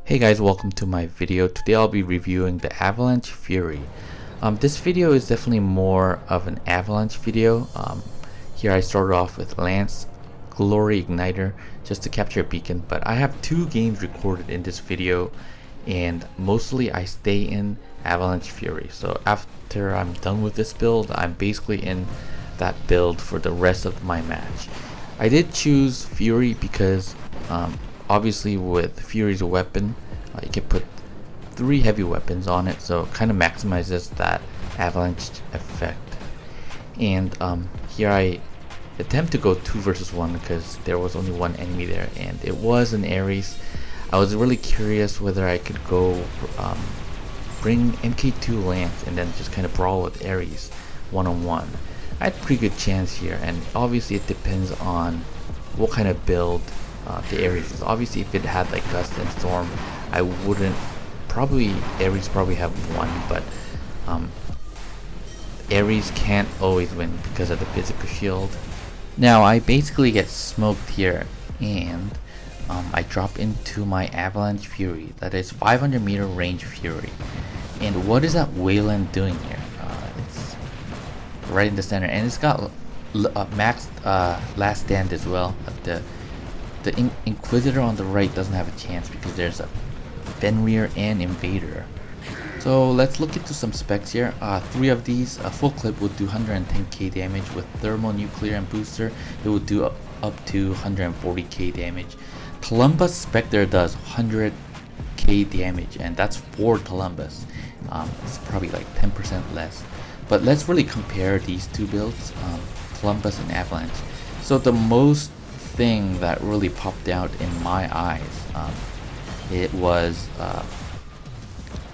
Hey guys, welcome to my video. Today I'll be reviewing the Avalanche Fury. This video is definitely more of an Avalanche video. Here I started off with Lance Glory Igniter just to capture a beacon, but I have two games recorded in this video and mostly I stay in Avalanche Fury. So after I'm done with this build, I'm basically in that build for the rest of my match. I did choose Fury because obviously with Fury's weapon, you can put 3 heavy weapons on it, so it kind of maximizes that avalanche effect. And here I attempt to go 2 versus 1 because there was only one enemy there, and it was an Ares. I was really curious whether I could go bring MK2 Lance and then just kind of brawl with Ares one-on-one. I had a pretty good chance here, and obviously it depends on what kind of build the Ares is. Obviously if it had like Gust and Storm, I wouldn't Ares probably have won, but Ares can't always win because of the physical shield. Now I basically get smoked here, and I drop into my Avalanche Fury. That is 500 meter range Fury. And what is that Wayland doing here? It's right in the center, and it's got maxed last stand as well. The Inquisitor on the right doesn't have a chance because there's a Fenrir and Invader. So let's look into some specs here. 3 of these, a full clip would do 110k damage. With thermonuclear and booster, it would do up to 140k damage. Columbus Spectre does 100k damage, and that's for Columbus. It's probably like 10% less. But let's really compare these two builds, Columbus and Avalanche. So the most thing that really popped out in my eyes, it was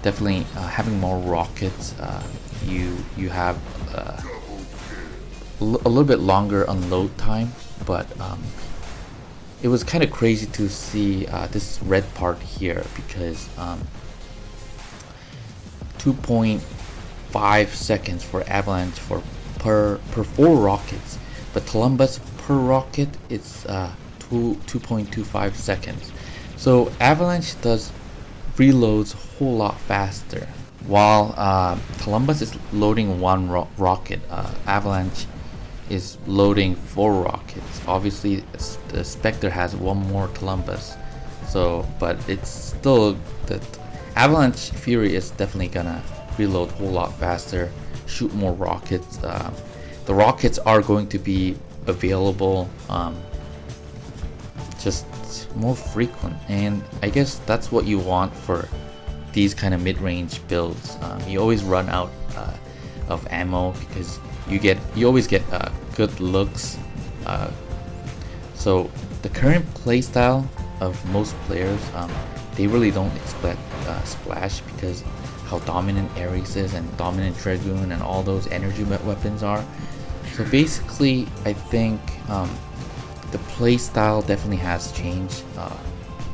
definitely having more rockets. You have a little bit longer unload time, but it was kind of crazy to see this red part here because 2.5 seconds for Avalanche per 4 rockets, but Columbus per rocket it's 2.25 seconds. So Avalanche does reloads a whole lot faster, while Columbus is loading 1 rocket. Avalanche is loading 4 rockets. Obviously the Spectre has 1 more Columbus, so but it's still that Avalanche Fury is definitely gonna reload a whole lot faster, shoot more rockets. The rockets are going to be available just more frequent, and I guess that's what you want for these kind of mid-range builds. You always run out of ammo because you always get good looks. So the current playstyle of most players, they really don't expect splash because how dominant Ares is and dominant Dragoon and all those energy weapons are. So basically I think the playstyle definitely has changed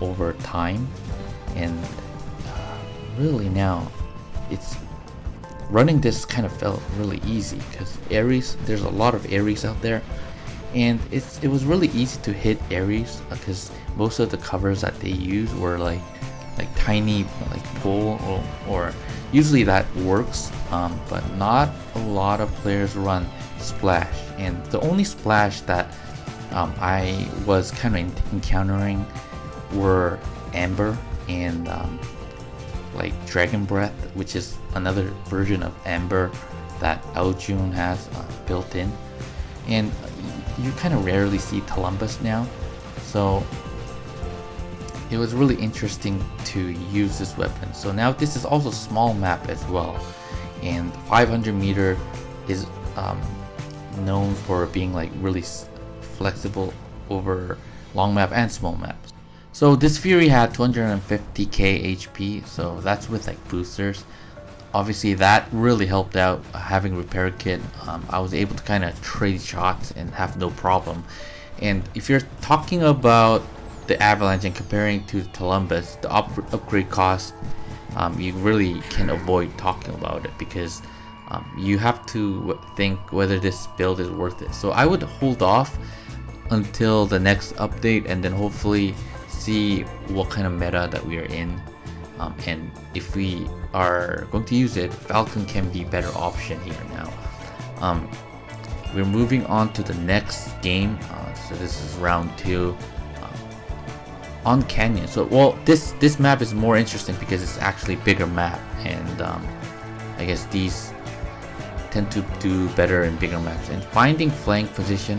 over time, and really now it's running this kind of felt really easy because Ares, there's a lot of Ares out there, and it was really easy to hit Ares because most of the covers that they use were like tiny like pull or usually that works, but not a lot of players run splash, and the only splash that I was kind of encountering were Amber and like Dragon Breath, which is another version of Amber that Aljun has built in, and you kind of rarely see Columbus now, so it was really interesting to use this weapon. So now this is also small map as well, and 500 meter is known for being like really flexible over long map and small maps. So this Fury had 250k HP, so that's with like boosters. Obviously that really helped out having repair kit. I was able to kind of trade shots and have no problem. And if you're talking about the Avalanche and comparing to Columbus, the upgrade cost, you really can avoid talking about it because you have to think whether this build is worth it. So I would hold off until the next update and then hopefully see what kind of meta that we are in and if we are going to use it, Falcon can be a better option here now. We're moving on to the next game. So this is round 2 on Canyon. So well, this map is more interesting because it's actually a bigger map, and I guess these tend to do better in bigger maps. And finding flank position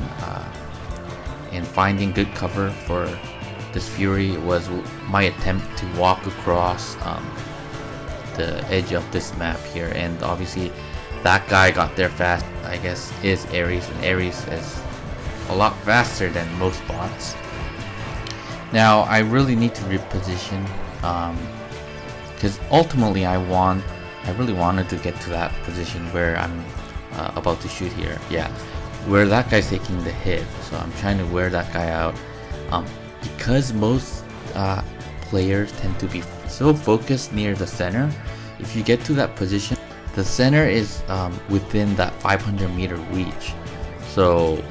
and finding good cover for this Fury was my attempt to walk across the edge of this map here, and obviously that guy got there fast. I guess is Ares, and Ares is a lot faster than most bots. Now I really need to reposition because ultimately I really wanted to get to that position where I'm about to shoot here. Yeah, where that guy's taking the hit. So I'm trying to wear that guy out. Because most players tend to be so focused near the center, if you get to that position, the center is within that 500-meter reach. So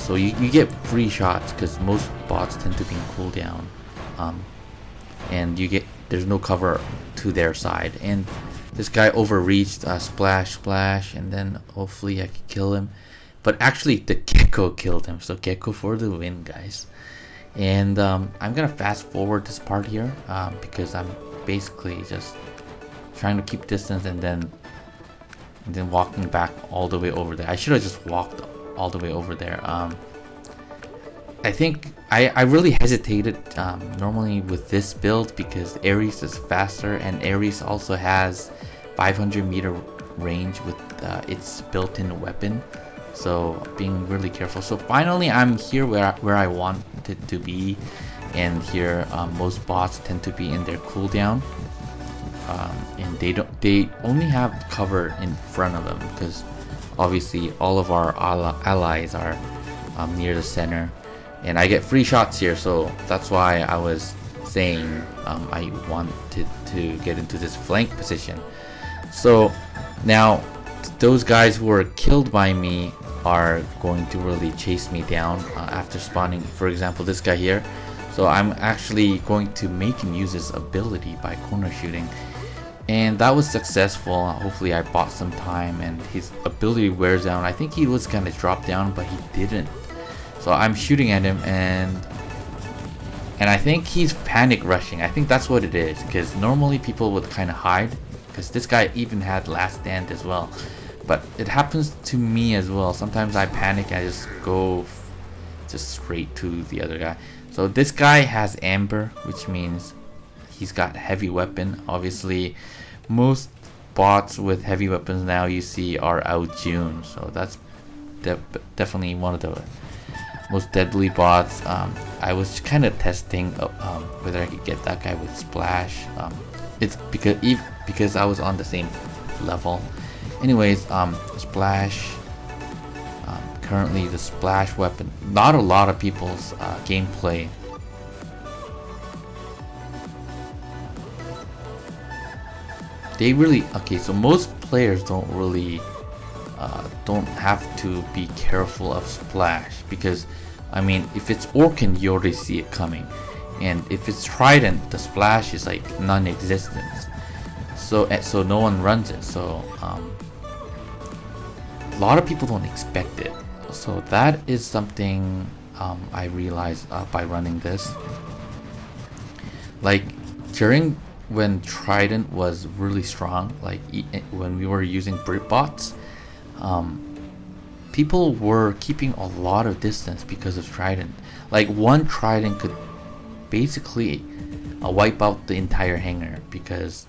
you get free shots because most bots tend to be in cooldown, and there's no cover to their side. And this guy overreached, splash, and then hopefully I could kill him. But actually the Gecko killed him, so Gecko for the win, guys. And I'm gonna fast forward this part here because I'm basically just trying to keep distance and then walking back all the way over there. I should have just walked all the way over there. I think I really hesitated normally with this build because Ares is faster, and Ares also has 500-meter range with its built-in weapon. So being really careful. So finally I'm here where I wanted to be, and here most bots tend to be in their cooldown, and they only have cover in front of them because obviously all of our allies are near the center, and I get free shots here. So that's why I was saying I wanted to get into this flank position. So now those guys who are killed by me are going to really chase me down after spawning. For example, this guy here. So I'm actually going to make him use his ability by corner shooting, and that was successful. Hopefully I bought some time and his ability wears down. I think he was gonna drop down, but he didn't. So I'm shooting at him, and I think he's panic rushing. I think that's what it is, because normally people would kind of hide, because this guy even had last stand as well. But it happens to me as well. Sometimes I panic, I just go just straight to the other guy. So this guy has Amber, which means he's got heavy weapon. Obviously most bots with heavy weapons now you see are out June, so that's definitely one of the most deadly bots. I was kind of testing whether I could get that guy with splash. It's because I was on the same level. Anyways, splash. Currently the splash weapon, not a lot of people's gameplay. They really, okay, so most players don't really don't have to be careful of splash, because I mean, if it's Orkin, you already see it coming, and if it's Trident, the splash is like non-existent, so no one runs it. So a lot of people don't expect it. So that is something I realized by running this. Like during when Trident was really strong, like when we were using Brit bots, people were keeping a lot of distance because of Trident. Like one Trident could basically wipe out the entire hangar, because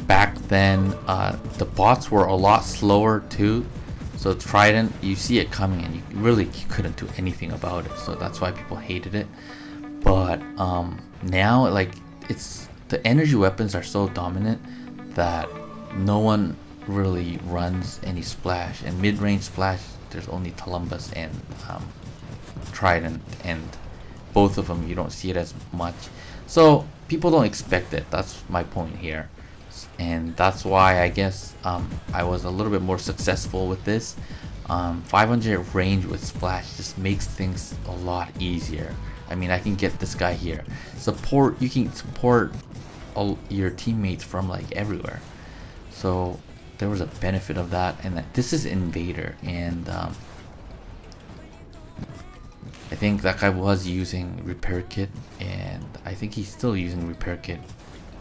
back then the bots were a lot slower too. So Trident, you see it coming and you really couldn't do anything about it. So that's why people hated it. But now, like, it's the energy weapons are so dominant that no one really runs any splash. And mid-range splash, there's only Columbus and Trident, and both of them you don't see it as much. So people don't expect it. That's my point here. And that's why I guess I was a little bit more successful with this. 500 range with splash just makes things a lot easier. I mean, I can get this guy here. Support, you can support all your teammates from like everywhere. So there was a benefit of that. And that this is Invader, and I think that guy was using Repair Kit, and I think he's still using Repair Kit.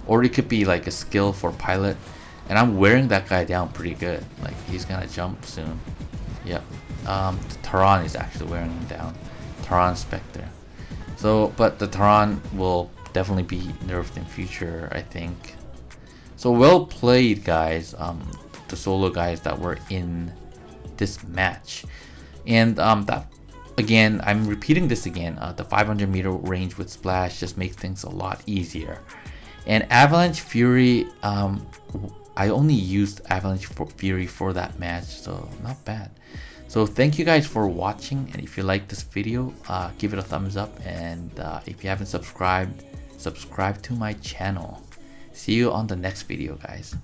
Or it could be like a skill for Pilot. And I'm wearing that guy down pretty good. Like, he's gonna jump soon. Yep. Taran is actually wearing him down. Taran Spectre. So, but the Taran will definitely be nerfed in future, I think. So well played, guys. The solo guys that were in this match. And that, again, I'm repeating this again. The 500 meter range with Splash just makes things a lot easier. And Avalanche Fury, I only used Avalanche Fury for that match, so not bad. So thank you guys for watching, and if you like this video, give it a thumbs up, and if you haven't subscribed, subscribe to my channel. See you on the next video, guys.